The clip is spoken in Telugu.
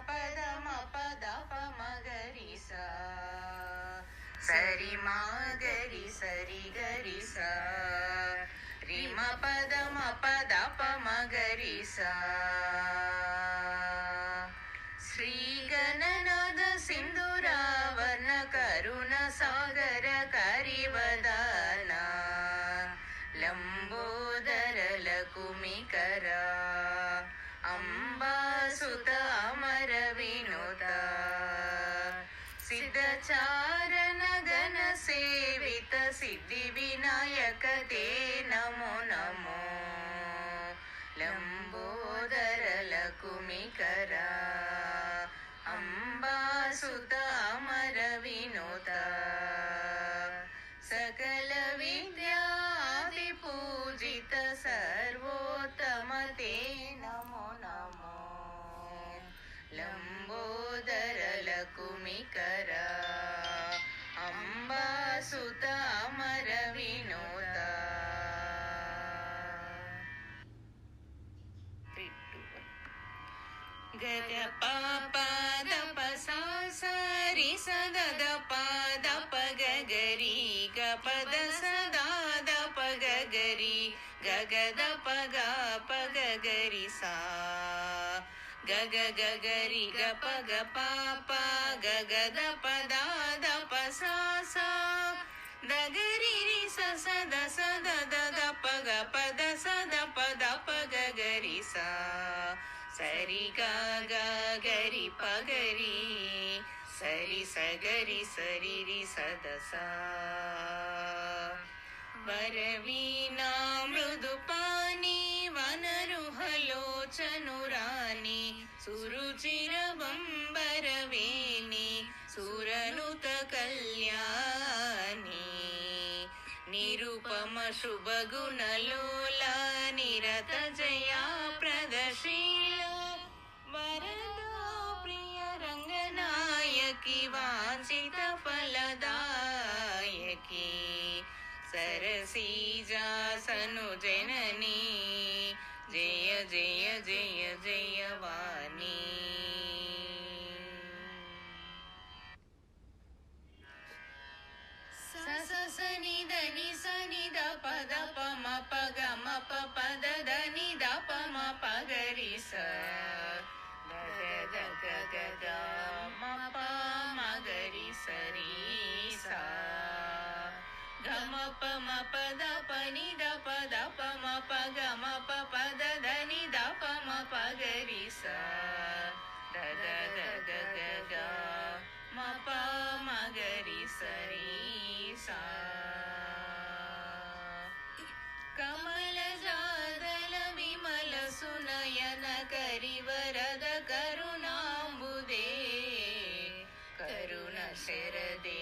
పద మ పద ప మగరి సా సరి మా గరి సరి గరి సా రి మ పద మ పద ప మగరి సా శ్రీ గణనాథ సింధురావర్ణ కరుణ సాగర కరివదన లంబోదర లకుమికర అంబాసుత అమర వినుత సిద్ధచారణ గణ సేవిత సిద్ధి వినాయక తే నమో నమో లంబోదర లకుమికర అంబాసుత అమర వినుత సకల విద్యాది పూజిత సర్వోత్తమ తే నమో నమో లంబోదర లకుమికర అంబాసుత అమర వినుత. గద పాప దప సా సరి సద దప దప గగరి గ పద సదా దప గగరి గగ దప గ ప గగరి సా గగ గగరి గ ప గ పాప గగ దప దా దప సా సా దగరి రి స సద సద దప గ పద సద పద ప గగరి సా సరి గ గరి పగరి సరి సగరి సరి రి సద సా వరవీణా మృదు పాని వనరుహలోచనురాని సురుచిర బంబరవేణి సురనుత కళ్యాణి నిరుపమ శుభగుణలోల నిరత జయా ప్రదశీల వరదా ప్రియ రంగనాయకి వాంఛిత ఫలదాయకి సరసీజాసను జనని జయ జయ జయ జయ వాణి. సని దని సని ద పద ప మ ప గ మ ప పద దని ద ప మ ప గరి స ద ద గ గ గ మ ప మ గరి సరి సా గ మ ప మ ప ద ప ని ద ప ద ప మ ప గ మ ప పద దని ద ప మ ప గరి సా ద ద ద గ గ గ మ ప మ గరి సరి సా కమల జాదల విమల సునయన కరివరద కరుణాంబుదే కరుణ శరదే